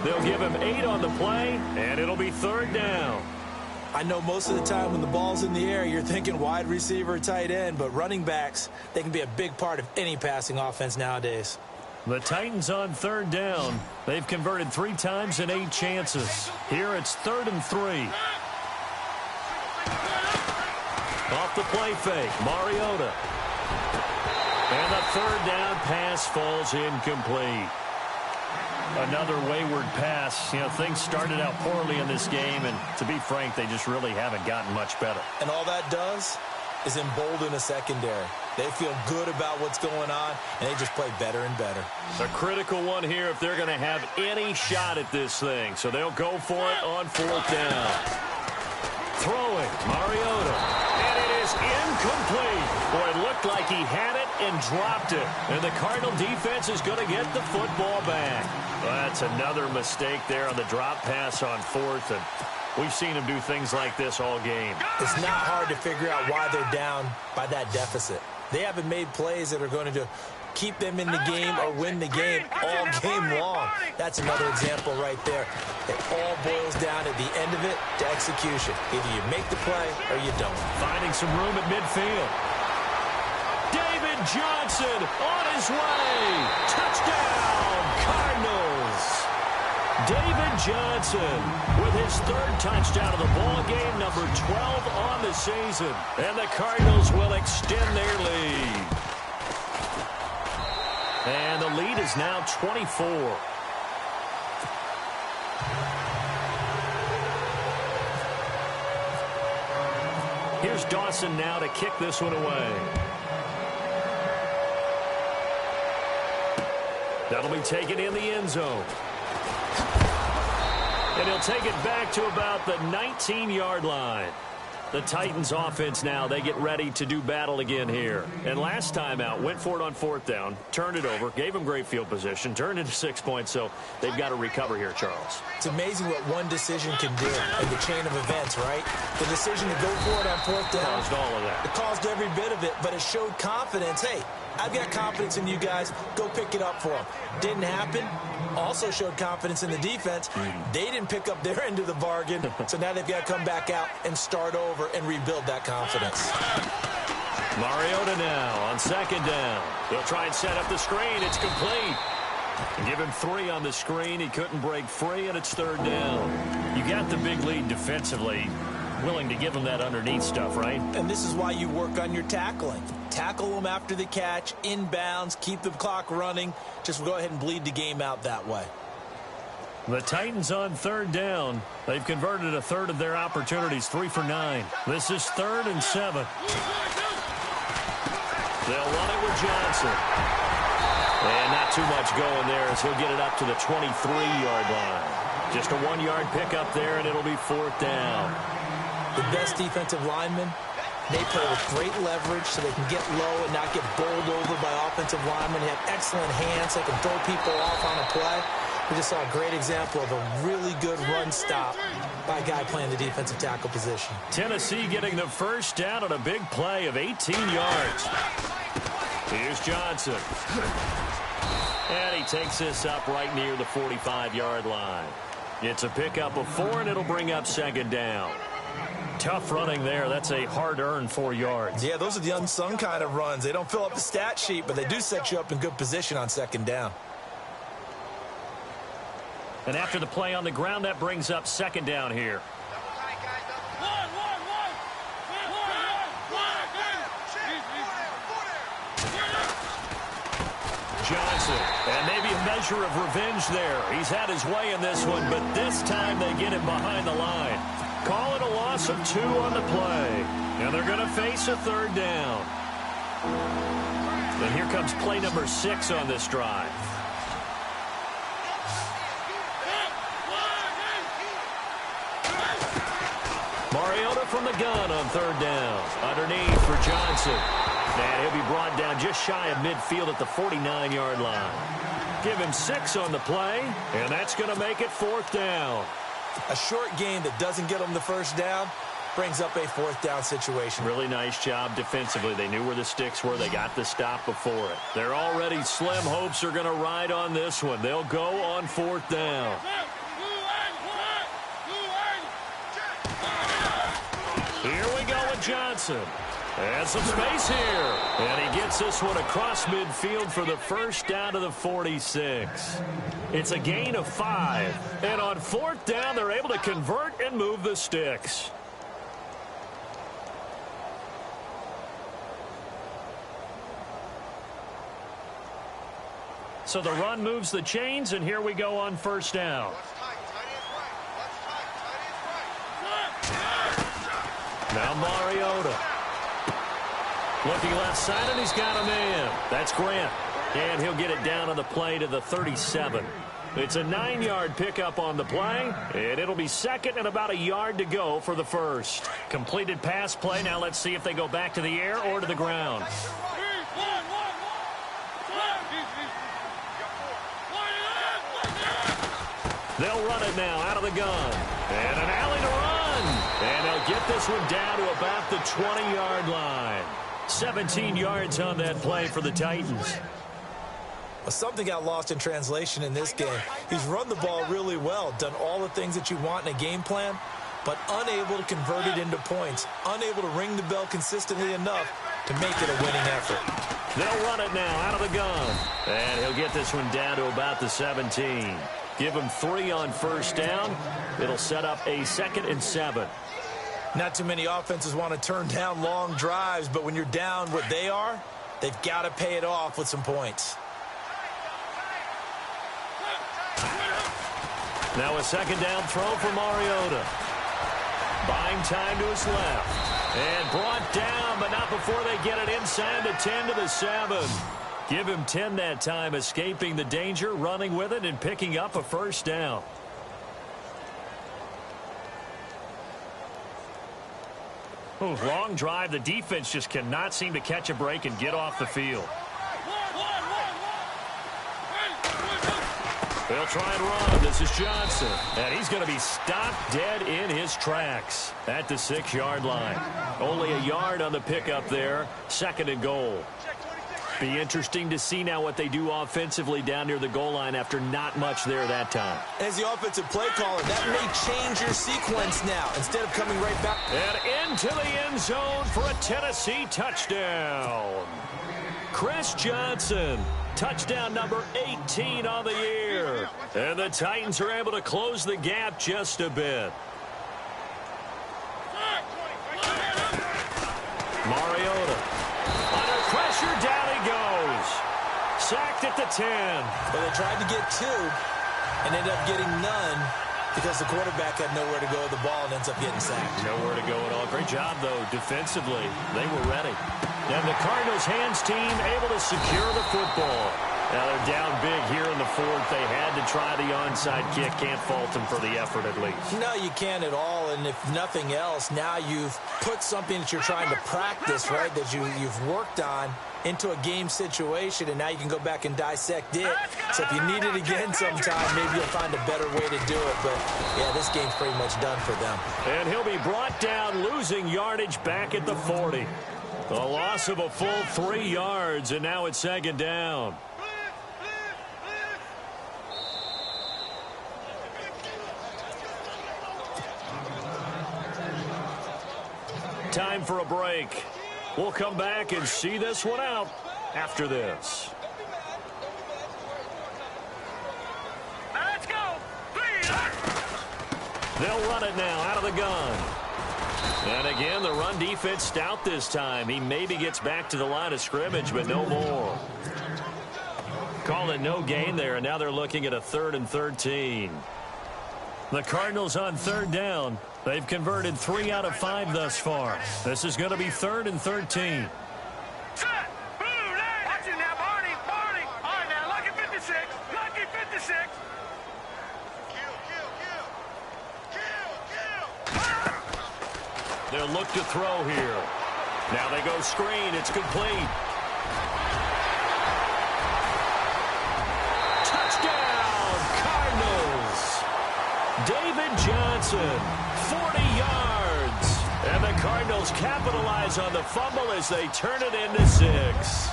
[SPEAKER 2] They'll give him 8 on the play, and it'll be 3rd down.
[SPEAKER 3] I know most of the time when the ball's in the air, you're thinking wide receiver, tight end, but running backs, they can be a big part of any passing offense nowadays.
[SPEAKER 2] The Titans on 3rd down. They've converted 3 times in 8 chances. Here it's 3rd and 3. Off the play fake, Mariota. And the 3rd down pass falls incomplete. Another wayward pass. You know, things started out poorly in this game, and to be frank, they just really haven't gotten much better.
[SPEAKER 3] And all that does is embolden a secondary. They feel good about what's going on, and they just play better and better.
[SPEAKER 2] A critical one here if they're going to have any shot at this thing. So they'll go for it on 4th down. Throwing, Mariota. Incomplete. Boy, it looked like he had it and dropped it. And the Cardinal defense is going to get the football back. Well, that's another mistake there on the drop pass on 4th. And we've seen him do things like this all game.
[SPEAKER 3] It's not hard to figure out why they're down by that deficit. They haven't made plays that are going to keep them in the game or win the game all game long. That's another example right there. It all boils down at the end of it to execution. Either you make the play or you don't.
[SPEAKER 2] Finding some room at midfield. David Johnson on his way. Touchdown, Cardinals. David Johnson with his 3rd touchdown of the ball game, number 12 on the season. And the Cardinals will extend their lead. And the lead is now 24. Here's Dawson now to kick this one away. That'll be taken in the end zone. And he'll take it back to about the 19-yard line. The Titans offense now, they get ready to do battle again here. And last time out, went for it on 4th down, turned it over, gave them great field position, turned into 6 points, so they've got to recover here, Charles.
[SPEAKER 3] It's amazing what one decision can do in the chain of events, right? The decision to go for it on 4th down.
[SPEAKER 2] Caused all of that.
[SPEAKER 3] It caused every bit of it, but it showed confidence. Hey, I've got confidence in you guys. Go pick it up for them. Didn't happen. Also showed confidence in the defense. They didn't pick up their end of the bargain, so now they've got to come back out and start over and rebuild that confidence.
[SPEAKER 2] Mariota now on 2nd down. They'll try and set up the screen. It's complete. Give him 3 on the screen. He couldn't break free, and it's 3rd down. You got the big lead defensively. Willing to give them that underneath stuff, right?
[SPEAKER 3] And this is why you work on your tackling. Tackle them after the catch, inbounds, keep the clock running. Just go ahead and bleed the game out that way.
[SPEAKER 2] The Titans on 3rd down. They've converted a third of their opportunities, 3 for 9. This is 3rd and 7. They'll run it with Johnson. And not too much going there as he'll get it up to the 23-yard line. Just a 1-yard pickup there, and it'll be 4th down.
[SPEAKER 3] The best defensive linemen, they play with great leverage so they can get low and not get bowled over by offensive linemen. They have excellent hands. They can throw people off on a play. We just saw a great example of a really good run stop by a guy playing the defensive tackle position.
[SPEAKER 2] Tennessee getting the first down on a big play of 18 yards. Here's Johnson. And he takes this up right near the 45-yard line. It's a pickup of 4, and it'll bring up 2nd down. Tough running there. That's a hard-earned 4 yards.
[SPEAKER 3] Yeah, those are the unsung kind of runs. They don't fill up the stat sheet, but they do set you up in good position on 2nd down.
[SPEAKER 2] And after the play on the ground, that brings up 2nd down here. Johnson, and maybe a measure of revenge there. He's had his way in this one, but this time they get him behind the line. Call it a loss of 2 on the play. And they're going to face a 3rd down. And here comes play number 6 on this drive. Mariota from the gun on 3rd down. Underneath for Johnson. And he'll be brought down just shy of midfield at the 49-yard line. Give him 6 on the play, and that's going to make it 4th down.
[SPEAKER 3] A short game that doesn't get them the first down brings up a 4th down situation.
[SPEAKER 2] Really nice job defensively. They knew where the sticks were. They got the stop before it. They're already slim hopes are going to ride on this one. They'll go on 4th down. Here we go with Johnson. And some space here. And he gets this one across midfield for the first down to the 46. It's a gain of 5. And on 4th down, they're able to convert and move the sticks. So the run moves the chains, and here we go on 1st down. Now Mariota. Looking left side, and he's got a man. That's Grant. And he'll get it down on the play to the 37. It's a 9-yard pickup on the play, and it'll be 2nd and about a yard to go for the first. Completed pass play. Now let's see if they go back to the air or to the ground. They'll run it now out of the gun. And an alley to run. And they'll get this one down to about the 20-yard line. 17 yards on that play for the Titans.
[SPEAKER 3] Well, something got lost in translation in this game. He's run the ball really well, done all the things that you want in a game plan, but unable to convert it into points, unable to ring the bell consistently enough to make it a winning effort.
[SPEAKER 2] They'll run it now out of the gun. And he'll get this one down to about the 17. Give him 3 on 1st down. It'll set up a 2nd and 7.
[SPEAKER 3] Not too many offenses want to turn down long drives, but when you're down what they are, they've got to pay it off with some points.
[SPEAKER 2] Now a 2nd down throw for Mariota. Buying time to his left. And brought down, but not before they get it inside the 10 to the 7. Give him 10 that time, escaping the danger, running with it, and picking up a first down. Ooh, long drive. The defense just cannot seem to catch a break and get off the field. They'll try and run. This is Johnson. And he's going to be stopped dead in his tracks at the 6-yard line. Only a yard on the pickup there. 2nd and goal. Be interesting to see now what they do offensively down near the goal line after not much there that time.
[SPEAKER 3] As the offensive play caller, that may change your sequence now. Instead of coming right back.
[SPEAKER 2] And into the end zone for a Tennessee touchdown. Chris Johnson, touchdown number 18 on the year. And the Titans are able to close the gap just a bit. Mariota. Under pressure, down he goes. Sacked at the 10.
[SPEAKER 3] Well, they tried to get 2 and ended up getting none because the quarterback had nowhere to go with the ball and ends up getting sacked.
[SPEAKER 2] Nowhere to go at all. Great job, though, defensively. They were ready. And the Cardinals' hands team able to secure the football. Now they're down big here in the 4th. They had to try the onside kick. Can't fault them for the effort at least.
[SPEAKER 3] No, you can't at all. And if nothing else, now you've put something that you're trying to practice, right, that you've worked on into a game situation, and now you can go back and dissect it. So if you need it again sometime, maybe you'll find a better way to do it. But, yeah, this game's pretty much done for them.
[SPEAKER 2] And he'll be brought down, losing yardage back at the 40. A loss of a full 3 yards, and now it's 2nd down. Time for a break. We'll come back and see this one out after this.
[SPEAKER 4] Let's go.
[SPEAKER 2] They'll run it now out of the gun. And again, the run defense stout this time. He maybe gets back to the line of scrimmage, but no more. Call it no gain there, and now they're looking at a 3rd and 13. The Cardinals on 3rd down. They've converted 3 out of 5 thus far. This is going to be 3rd and 13.
[SPEAKER 4] Set. Blue line. Watch it now, Barney. Barney. All right, now, lucky 56. Lucky 56.
[SPEAKER 2] They'll look to throw here. Now they go screen. It's complete. Touchdown, Cardinals. David Johnson, 40 yards. And the Cardinals capitalize on the fumble as they turn it into 6.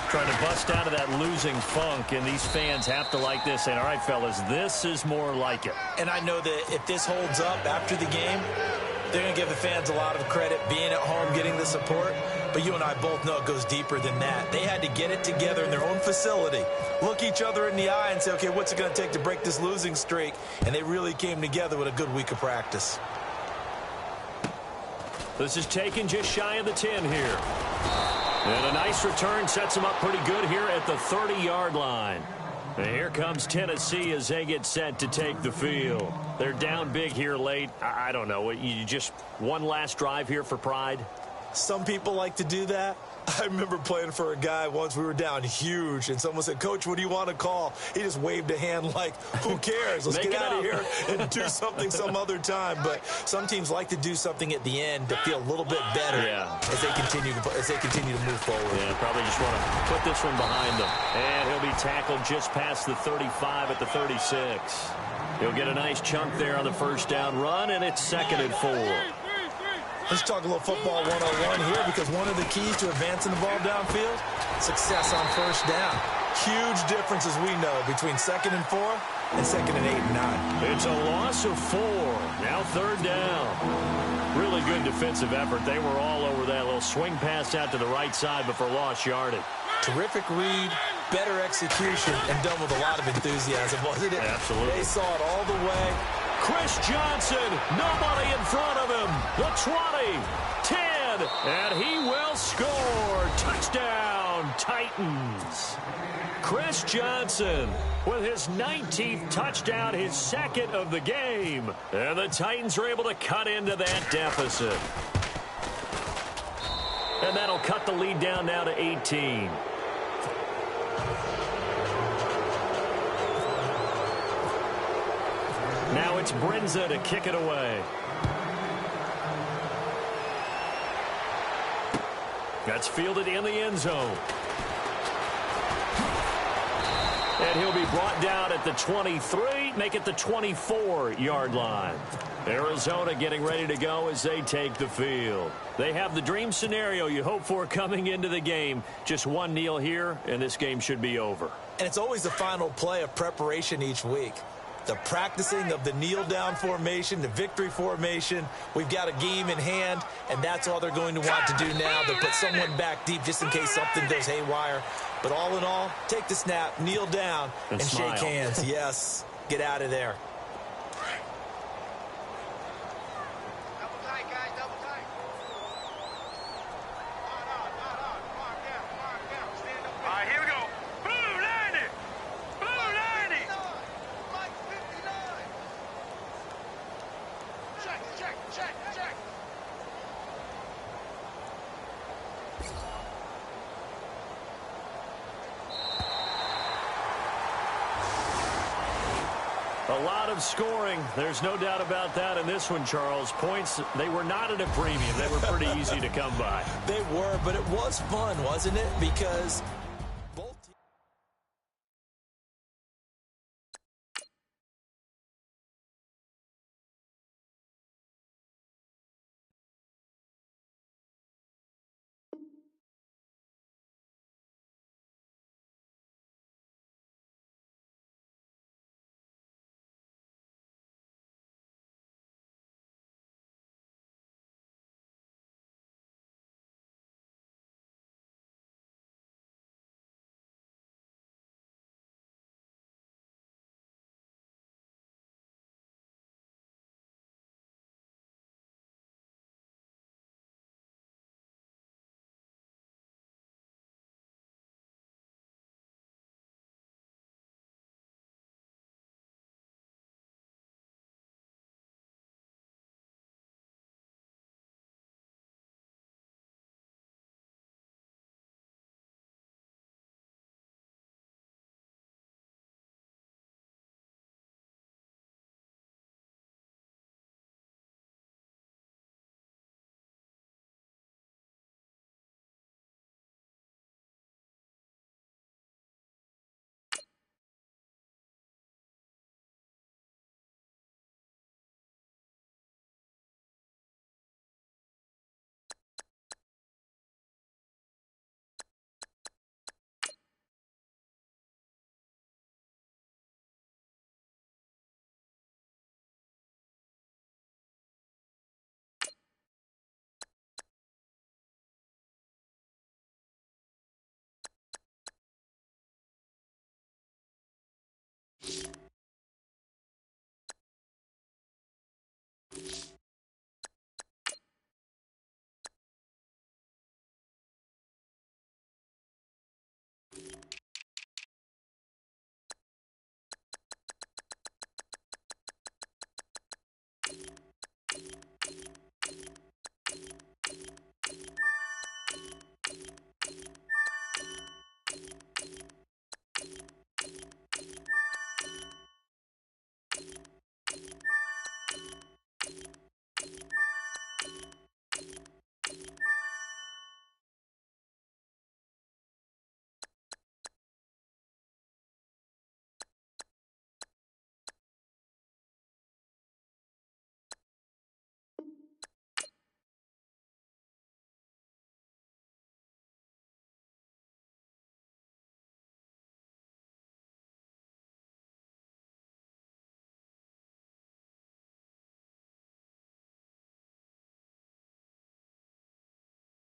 [SPEAKER 2] Trying to bust out of that losing funk, and these fans have to like this. And all right, fellas, this is more like it.
[SPEAKER 3] And I know that if this holds up after the game, they're going to give the fans a lot of credit being at home, getting the support. But you and I both know it goes deeper than that. They had to get it together in their own facility, look each other in the eye and say, okay, what's it going to take to break this losing streak? And they really came together with a good week of practice.
[SPEAKER 2] This is taken just shy of the 10 here. And a nice return sets them up pretty good here at the 30-yard line. And here comes Tennessee as they get set to take the field. They're down big here late. I don't know. You just one last drive here for pride?
[SPEAKER 3] Some people like to do that. I remember playing for a guy once. We were down huge, and someone said, Coach, what do you want to call? He just waved a hand like, who cares? Let's get out of here and do something some other time. But some teams like to do something at the end to feel a little bit better as they continue to move forward.
[SPEAKER 2] Yeah, probably just want to put this one behind them. And he'll be tackled just past the 35 at the 36. He'll get a nice chunk there on the first down run, and it's 2nd and 4.
[SPEAKER 3] Let's talk a little football 101 here, because one of the keys to advancing the ball downfield, success on first down. Huge difference, as we know, between 2nd and 4 and 2nd and 8 and 9.
[SPEAKER 2] It's a loss of 4. Now 3rd down. Really good defensive effort. They were all over that little swing pass out to the right side, but for lost yardage.
[SPEAKER 3] Terrific read, better execution, and done with a lot of enthusiasm, wasn't it?
[SPEAKER 2] Absolutely.
[SPEAKER 3] They saw it all the way.
[SPEAKER 2] Chris Johnson, nobody in front of him. The 20, 10, and he will score. Touchdown, Titans. Chris Johnson with his 19th touchdown, his 2nd of the game. And the Titans are able to cut into that deficit. And that'll cut the lead down now to 18. Now it's Brinza to kick it away. That's fielded in the end zone. And he'll be brought down at the 23, make it the 24-yard line. Arizona getting ready to go as they take the field. They have the dream scenario you hope for coming into the game. Just one kneel here, and this game should be over.
[SPEAKER 3] And it's always the final play of preparation each week. The practicing of the kneel-down formation, the victory formation. We've got a game in hand, and that's all they're going to want to do now. They'll put someone back deep just in case something goes haywire. But all in all, take the snap, kneel down, and shake hands. Yes, get out of there.
[SPEAKER 4] Double tight, guys, double tight. Mark down. Stand up. All right, here we go. Blue 90. Blue 90. Mike 59. Check.
[SPEAKER 2] A lot of scoring. There's no doubt about that in this one, Charles. Points, they were not at a premium. They were pretty easy to come by.
[SPEAKER 3] They were, but it was fun, wasn't it? Because